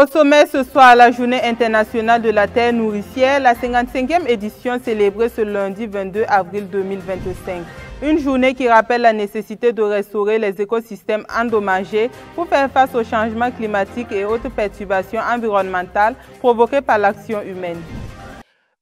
Au sommet ce soir, la Journée internationale de la terre nourricière, la 55e édition célébrée ce lundi 22 avril 2025. Une journée qui rappelle la nécessité de restaurer les écosystèmes endommagés pour faire face aux changements climatiques et autres perturbations environnementales provoquées par l'action humaine.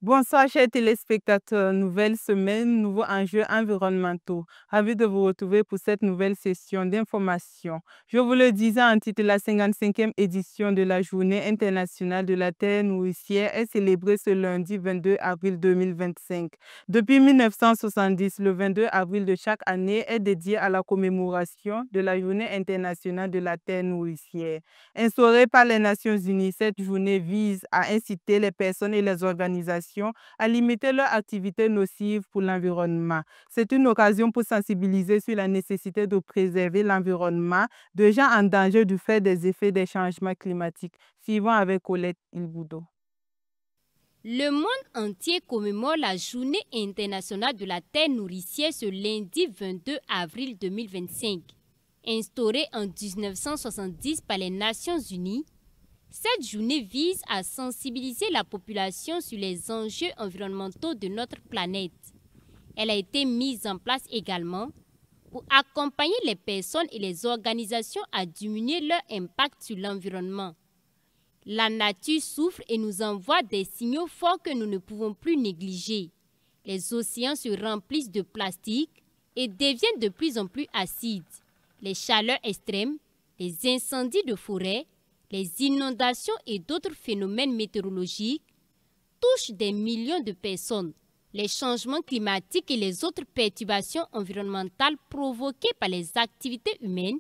Bonsoir chers téléspectateurs, nouvelle semaine, nouveaux enjeux environnementaux. Ravi de vous retrouver pour cette nouvelle session d'information. Je vous le disais en titre, la 55e édition de la Journée internationale de la terre nourricière est célébrée ce lundi 22 avril 2025. Depuis 1970, le 22 avril de chaque année est dédié à la commémoration de la Journée internationale de la terre nourricière. Instaurée par les Nations Unies, cette journée vise à inciter les personnes et les organisations à limiter leurs activités nocives pour l'environnement. C'est une occasion pour sensibiliser sur la nécessité de préserver l'environnement de gens en danger du fait des effets des changements climatiques. Suivons avec Colette Ilboudo. Le monde entier commémore la Journée internationale de la terre nourricière ce lundi 22 avril 2025. Instaurée en 1970 par les Nations Unies, cette journée vise à sensibiliser la population sur les enjeux environnementaux de notre planète. Elle a été mise en place également pour accompagner les personnes et les organisations à diminuer leur impact sur l'environnement. La nature souffre et nous envoie des signaux forts que nous ne pouvons plus négliger. Les océans se remplissent de plastique et deviennent de plus en plus acides. Les chaleurs extrêmes, les incendies de forêt, les inondations et d'autres phénomènes météorologiques touchent des millions de personnes. Les changements climatiques et les autres perturbations environnementales provoquées par les activités humaines,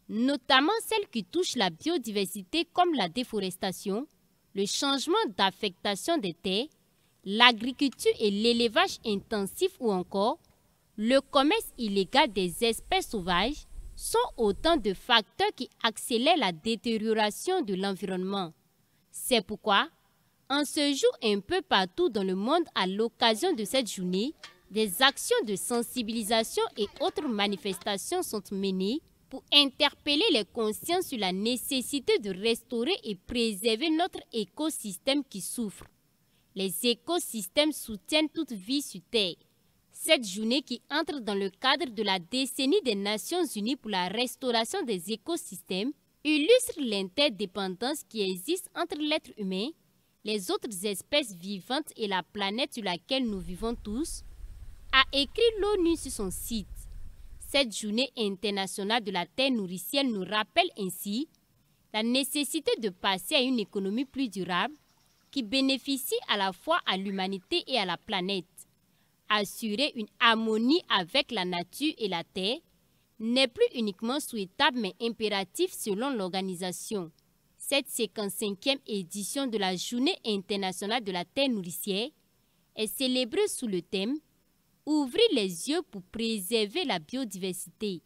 notamment celles qui touchent la biodiversité comme la déforestation, le changement d'affectation des terres, l'agriculture et l'élevage intensif ou encore le commerce illégal des espèces sauvages, sont autant de facteurs qui accélèrent la détérioration de l'environnement. C'est pourquoi, en ce jour un peu partout dans le monde à l'occasion de cette journée, des actions de sensibilisation et autres manifestations sont menées pour interpeller les consciences sur la nécessité de restaurer et préserver notre écosystème qui souffre. Les écosystèmes soutiennent toute vie sur Terre. Cette journée qui entre dans le cadre de la décennie des Nations Unies pour la restauration des écosystèmes illustre l'interdépendance qui existe entre l'être humain, les autres espèces vivantes et la planète sur laquelle nous vivons tous, a écrit l'ONU sur son site. Cette journée internationale de la terre nourricière nous rappelle ainsi la nécessité de passer à une économie plus durable qui bénéficie à la fois à l'humanité et à la planète. Assurer une harmonie avec la nature et la terre n'est plus uniquement souhaitable mais impératif selon l'organisation. Cette 55e édition de la Journée internationale de la terre nourricière est célébrée sous le thème « Ouvrir les yeux pour préserver la biodiversité ».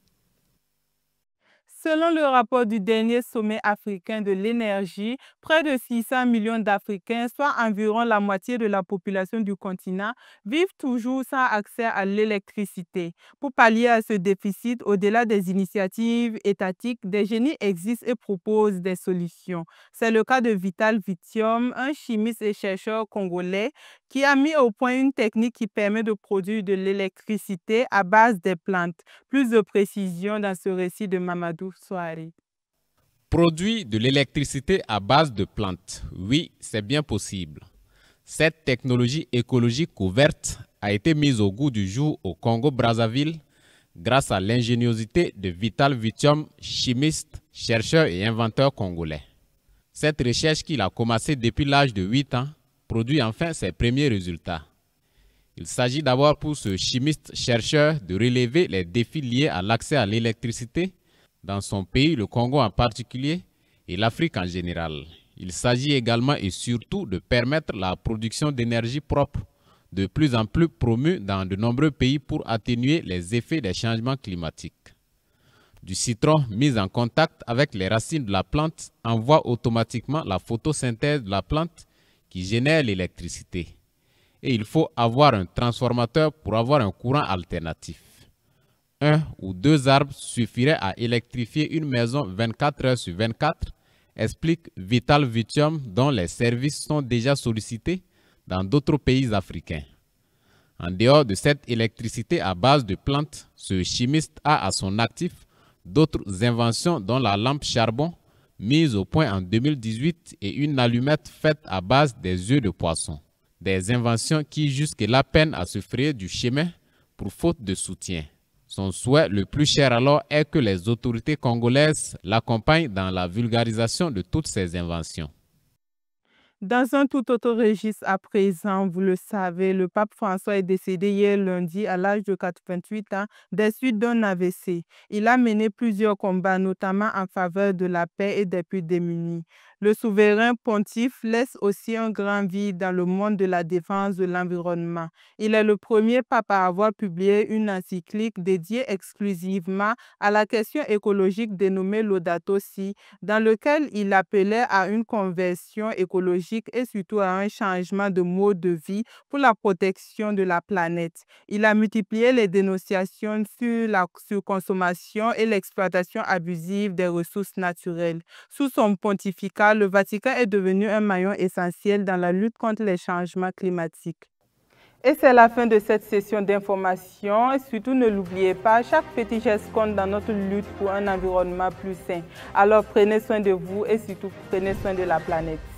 Selon le rapport du dernier sommet africain de l'énergie, près de 600 millions d'Africains, soit environ la moitié de la population du continent, vivent toujours sans accès à l'électricité. Pour pallier à ce déficit, au-delà des initiatives étatiques, des génies existent et proposent des solutions. C'est le cas de Vital Vitium, un chimiste et chercheur congolais qui a mis au point une technique qui permet de produire de l'électricité à base des plantes. Plus de précision dans ce récit de Mamadou Souari. Produire de l'électricité à base de plantes, oui, c'est bien possible. Cette technologie écologique ouverte a été mise au goût du jour au Congo-Brazzaville grâce à l'ingéniosité de Vital Vitium, chimiste, chercheur et inventeur congolais. Cette recherche qu'il a commencée depuis l'âge de 8 ans produit enfin ses premiers résultats. Il s'agit d'abord pour ce chimiste-chercheur de relever les défis liés à l'accès à l'électricité dans son pays, le Congo en particulier, et l'Afrique en général. Il s'agit également et surtout de permettre la production d'énergie propre, de plus en plus promue dans de nombreux pays pour atténuer les effets des changements climatiques. Du citron mis en contact avec les racines de la plante envoie automatiquement la photosynthèse de la plante qui génère l'électricité. Et il faut avoir un transformateur pour avoir un courant alternatif. 1 ou 2 arbres suffiraient à électrifier une maison 24 heures sur 24 explique Vital Vitium, dont les services sont déjà sollicités dans d'autres pays africains. En dehors de cette électricité à base de plantes, ce chimiste a à son actif d'autres inventions dont la lampe charbon mise au point en 2018 et une allumette faite à base des œufs de poisson. Des inventions qui jusque-là peinent à se frayer du chemin pour faute de soutien. Son souhait le plus cher alors est que les autorités congolaises l'accompagnent dans la vulgarisation de toutes ces inventions. Dans un tout autre registre à présent, vous le savez, le pape François est décédé hier lundi à l'âge de 88 ans des suites d'un AVC. Il a mené plusieurs combats, notamment en faveur de la paix et des plus démunis. Le souverain pontife laisse aussi un grand vide dans le monde de la défense de l'environnement. Il est le premier pape à avoir publié une encyclique dédiée exclusivement à la question écologique dénommée Laudato Si, dans lequel il appelait à une conversion écologique et surtout à un changement de mode de vie pour la protection de la planète. Il a multiplié les dénonciations sur la surconsommation et l'exploitation abusive des ressources naturelles. Sous son pontificat, le Vatican est devenu un maillon essentiel dans la lutte contre les changements climatiques. Et c'est la fin de cette session d'information. Et surtout, ne l'oubliez pas, chaque petit geste compte dans notre lutte pour un environnement plus sain. Alors prenez soin de vous et surtout prenez soin de la planète.